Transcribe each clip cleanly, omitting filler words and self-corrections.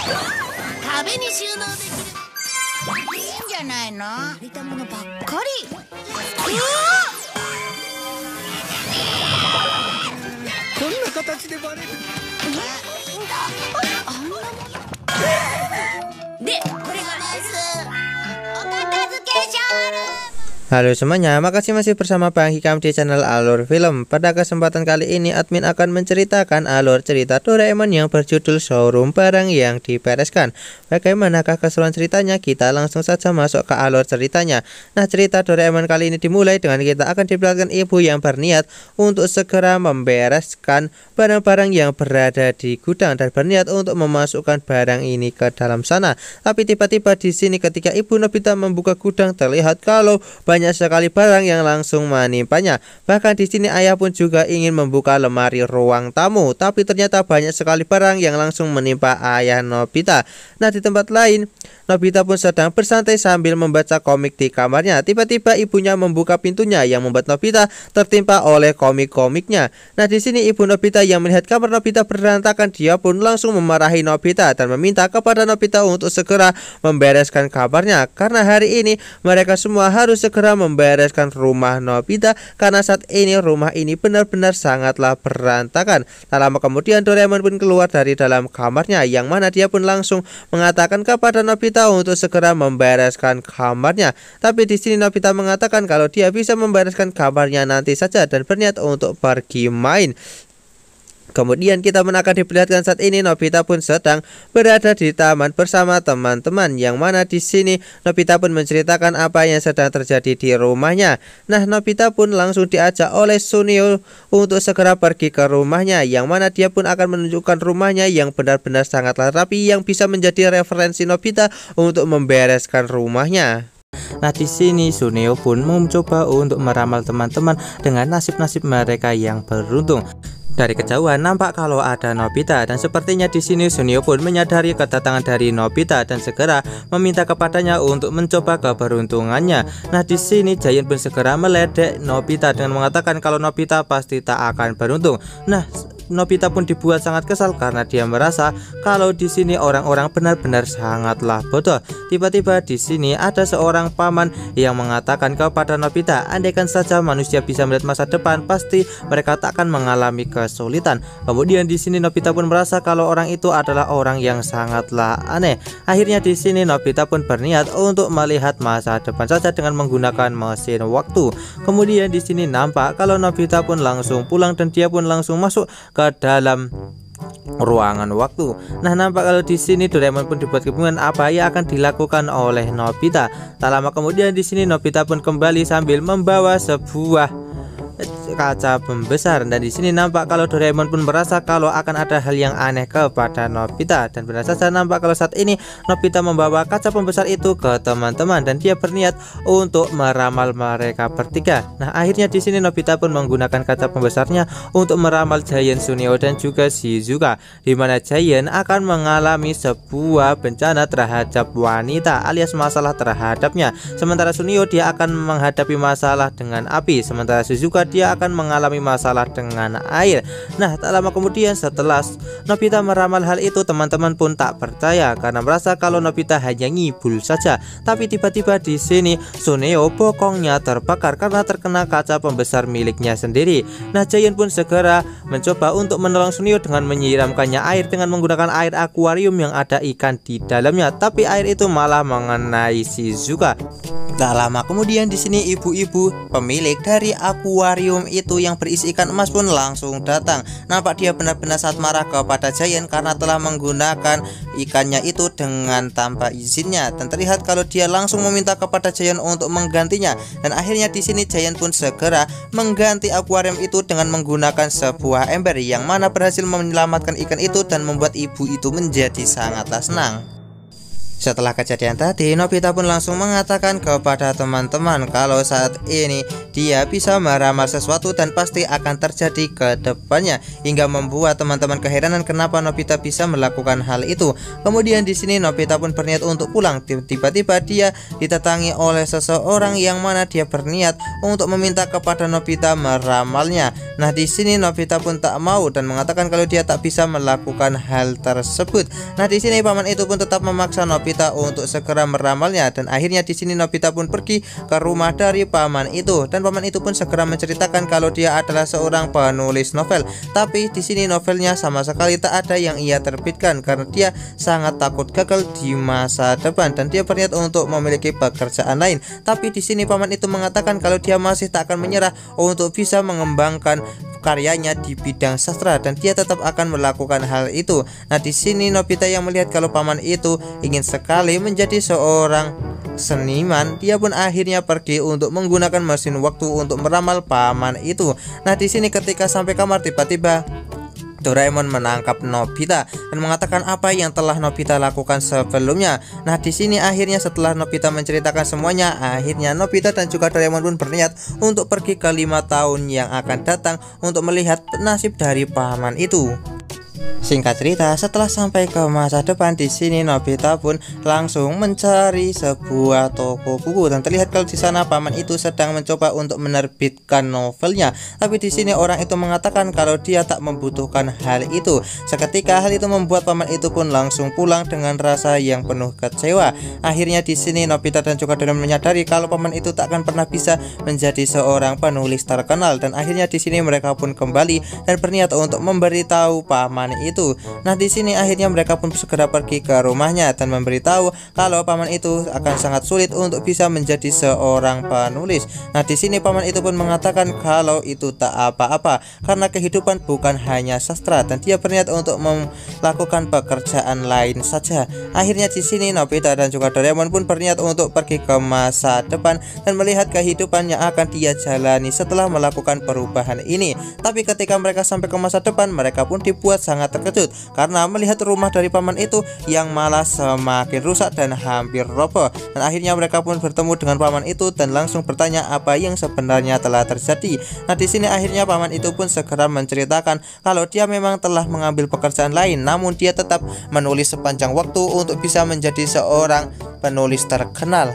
壁に収納できる。いいんじゃないの？借りたものばっかり。こんな形でバレる。で、これがです。お片付けショールーム。Halo semuanya, makasih masih bersama Bang Hikam di channel Alur Film. Pada kesempatan kali ini admin akan menceritakan alur cerita Doraemon yang berjudul Showroom Barang yang Dibereskan. Bagaimanakah keseruan ceritanya? Kita langsung saja masuk ke alur ceritanya. Nah, cerita Doraemon kali ini dimulai dengan kita akan diperlihatkan ibu yang berniat untuk segera membereskan barang-barang yang berada di gudang dan berniat untuk memasukkan barang ini ke dalam sana. Tapi tiba-tiba di sini ketika Ibu Nobita membuka gudang terlihat kalau banyak sekali barang yang langsung menimpanya. Bahkan di sini ayah pun juga ingin membuka lemari ruang tamu, tapi ternyata banyak sekali barang yang langsung menimpa ayah Nobita. Nah, di tempat lain Nobita pun sedang bersantai sambil membaca komik di kamarnya. Tiba-tiba ibunya membuka pintunya yang membuat Nobita tertimpa oleh komik-komiknya. Nah, di sini ibu Nobita yang melihat kamar Nobita berantakan, dia pun langsung memarahi Nobita dan meminta kepada Nobita untuk segera membereskan kamarnya. Karena hari ini mereka semua harus segera membereskan rumah Nobita karena saat ini rumah ini benar-benar sangatlah berantakan. Tak lama kemudian Doraemon pun keluar dari dalam kamarnya, yang mana dia pun langsung mengatakan kepada Nobita untuk segera membereskan kamarnya. Tapi di sini Nobita mengatakan kalau dia bisa membereskan kamarnya nanti saja dan berniat untuk pergi main. Kemudian kita akan diperlihatkan saat ini Nobita pun sedang berada di taman bersama teman-teman, yang mana di sini Nobita pun menceritakan apa yang sedang terjadi di rumahnya. Nah, Nobita pun langsung diajak oleh Suneo untuk segera pergi ke rumahnya, yang mana dia pun akan menunjukkan rumahnya yang benar-benar sangatlah rapi, yang bisa menjadi referensi Nobita untuk membereskan rumahnya. Nah, di sini Suneo pun mencoba untuk meramal teman-teman dengan nasib-nasib mereka yang beruntung. Dari kejauhan nampak kalau ada Nobita, dan sepertinya di sini Suneo pun menyadari kedatangan dari Nobita dan segera meminta kepadanya untuk mencoba keberuntungannya. Nah, di sini Giant pun segera meledek Nobita dengan mengatakan kalau Nobita pasti tak akan beruntung. Nah, Nobita pun dibuat sangat kesal karena dia merasa kalau di sini orang-orang benar-benar sangatlah bodoh. Tiba-tiba di sini ada seorang paman yang mengatakan kepada Nobita, andaikan saja manusia bisa melihat masa depan, pasti mereka tak akan mengalami kesulitan. Kemudian di sini Nobita pun merasa kalau orang itu adalah orang yang sangatlah aneh. Akhirnya di sini Nobita pun berniat untuk melihat masa depan saja dengan menggunakan mesin waktu. Kemudian di sini nampak kalau Nobita pun langsung pulang dan dia pun langsung masuk ke dalam ruangan waktu. Nah, nampak kalau di sini Doraemon pun dibuat kebingungan apa yang akan dilakukan oleh Nobita. Tak lama kemudian di sini Nobita pun kembali sambil membawa sebuah kaca pembesar, dan di sini nampak kalau Doraemon pun merasa kalau akan ada hal yang aneh kepada Nobita, dan benar saja nampak kalau saat ini Nobita membawa kaca pembesar itu ke teman-teman dan dia berniat untuk meramal mereka bertiga. Nah, akhirnya di sini Nobita pun menggunakan kaca pembesarnya untuk meramal Giant, Suneo dan juga Shizuka, di mana Giant akan mengalami sebuah bencana terhadap wanita alias masalah terhadapnya, sementara Suneo dia akan menghadapi masalah dengan api, sementara Shizuka dia akan mengalami masalah dengan air. Nah, tak lama kemudian setelah Nobita meramal hal itu, teman-teman pun tak percaya karena merasa kalau Nobita hanya ngibul saja. Tapi tiba-tiba di sini Suneo bokongnya terbakar karena terkena kaca pembesar miliknya sendiri. Nah, Giant pun segera mencoba untuk menolong Suneo dengan menyiramkannya air dengan menggunakan air akuarium yang ada ikan di dalamnya, tapi air itu malah mengenai Shizuka. Tak lama kemudian di sini ibu-ibu pemilik dari akuarium itu yang berisi ikan emas pun langsung datang. Nampak dia benar-benar sangat marah kepada Giant karena telah menggunakan ikannya itu dengan tanpa izinnya, dan terlihat kalau dia langsung meminta kepada Giant untuk menggantinya. Dan akhirnya di sini Giant pun segera mengganti akuarium itu dengan menggunakan sebuah ember, yang mana berhasil menyelamatkan ikan itu dan membuat ibu itu menjadi sangatlah senang. Setelah kejadian tadi, Nobita pun langsung mengatakan kepada teman-teman kalau saat ini dia bisa meramal sesuatu dan pasti akan terjadi ke depannya, hingga membuat teman-teman keheranan kenapa Nobita bisa melakukan hal itu. Kemudian di sini Nobita pun berniat untuk pulang. Tiba-tiba dia didatangi oleh seseorang yang mana dia berniat untuk meminta kepada Nobita meramalnya. Nah, di sini Nobita pun tak mau dan mengatakan kalau dia tak bisa melakukan hal tersebut. Nah, di sini paman itu pun tetap memaksa Nobita untuk segera meramalnya, dan akhirnya di sini Nobita pun pergi ke rumah dari paman itu, dan paman itu pun segera menceritakan kalau dia adalah seorang penulis novel. Tapi di sini novelnya sama sekali tak ada yang ia terbitkan karena dia sangat takut gagal di masa depan dan dia berniat untuk memiliki pekerjaan lain. Tapi di sini paman itu mengatakan kalau dia masih tak akan menyerah untuk bisa mengembangkan karyanya di bidang sastra dan dia tetap akan melakukan hal itu. Nah, di sini Nobita yang melihat kalau paman itu ingin sekali menjadi seorang seniman, dia pun akhirnya pergi untuk menggunakan mesin waktu untuk meramal paman itu. Nah, di sini ketika sampai kamar tiba-tiba Doraemon menangkap Nobita dan mengatakan apa yang telah Nobita lakukan sebelumnya. Nah, di sini akhirnya setelah Nobita menceritakan semuanya, akhirnya Nobita dan juga Doraemon pun berniat untuk pergi ke 5 tahun yang akan datang untuk melihat nasib dari paman itu. Singkat cerita, setelah sampai ke masa depan, di sini Nobita pun langsung mencari sebuah toko buku dan terlihat kalau di sana paman itu sedang mencoba untuk menerbitkan novelnya. Tapi di sini orang itu mengatakan kalau dia tak membutuhkan hal itu. Seketika hal itu membuat paman itu pun langsung pulang dengan rasa yang penuh kecewa. Akhirnya di sini Nobita dan juga Doraemon menyadari kalau paman itu tak akan pernah bisa menjadi seorang penulis terkenal, dan akhirnya di sini mereka pun kembali dan berniat untuk memberitahu paman itu. Nah, di sini akhirnya mereka pun segera pergi ke rumahnya dan memberitahu kalau paman itu akan sangat sulit untuk bisa menjadi seorang penulis. Nah, di sini paman itu pun mengatakan kalau itu tak apa-apa karena kehidupan bukan hanya sastra dan dia berniat untuk melakukan pekerjaan lain saja. Akhirnya di sini Nobita dan juga Doraemon pun berniat untuk pergi ke masa depan dan melihat kehidupan yang akan dia jalani setelah melakukan perubahan ini. Tapi ketika mereka sampai ke masa depan, mereka pun dibuat sangat terkejut karena melihat rumah dari paman itu yang malah semakin rusak dan hampir roboh. Dan akhirnya mereka pun bertemu dengan paman itu dan langsung bertanya apa yang sebenarnya telah terjadi. Nah, di sini akhirnya paman itu pun segera menceritakan kalau dia memang telah mengambil pekerjaan lain, namun dia tetap menulis sepanjang waktu untuk bisa menjadi seorang penulis terkenal.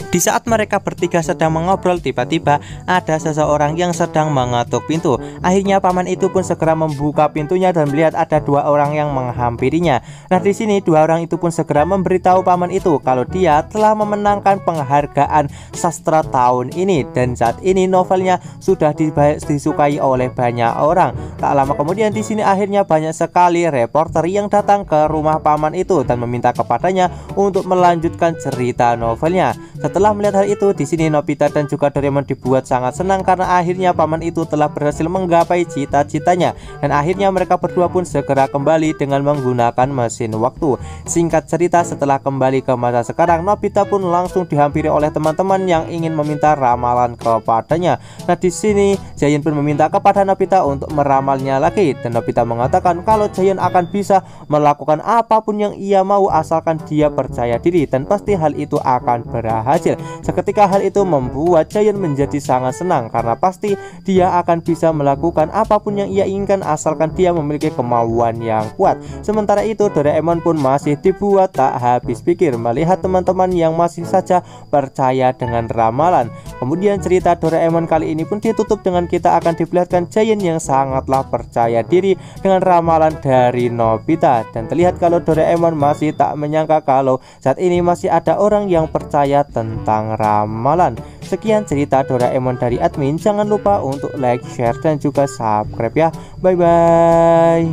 Di saat mereka bertiga sedang mengobrol, tiba-tiba ada seseorang yang sedang mengetuk pintu. Akhirnya paman itu pun segera membuka pintunya dan melihat ada 2 orang yang menghampirinya. Nah, di sini 2 orang itu pun segera memberitahu paman itu kalau dia telah memenangkan penghargaan sastra tahun ini dan saat ini novelnya sudah disukai oleh banyak orang. Tak lama kemudian di sini akhirnya banyak sekali reporter yang datang ke rumah paman itu dan meminta kepadanya untuk melanjutkan cerita novelnya. Setelah melihat hal itu, di sini Nobita dan juga Doraemon dibuat sangat senang karena akhirnya paman itu telah berhasil menggapai cita-citanya dan akhirnya mereka berdua pun segera kembali dengan menggunakan mesin waktu. Singkat cerita, setelah kembali ke masa sekarang, Nobita pun langsung dihampiri oleh teman-teman yang ingin meminta ramalan kepadanya. Nah, di sini Giant pun meminta kepada Nobita untuk meramalnya lagi dan Nobita mengatakan kalau Giant akan bisa melakukan apapun yang ia mau asalkan dia percaya diri dan pasti hal itu akan berhasil. Seketika hal itu membuat Giant menjadi sangat senang karena pasti dia akan bisa melakukan apapun yang ia inginkan asalkan dia memiliki kemauan yang kuat. Sementara itu Doraemon pun masih dibuat tak habis pikir melihat teman-teman yang masih saja percaya dengan ramalan. Kemudian cerita Doraemon kali ini pun ditutup dengan kita akan diperlihatkan Giant yang sangatlah percaya diri dengan ramalan dari Nobita dan terlihat kalau Doraemon masih tak menyangka kalau saat ini masih ada orang yang percaya tentang ramalan. Sekian cerita Doraemon dari admin. Jangan lupa untuk like, share, dan juga subscribe ya. Bye bye.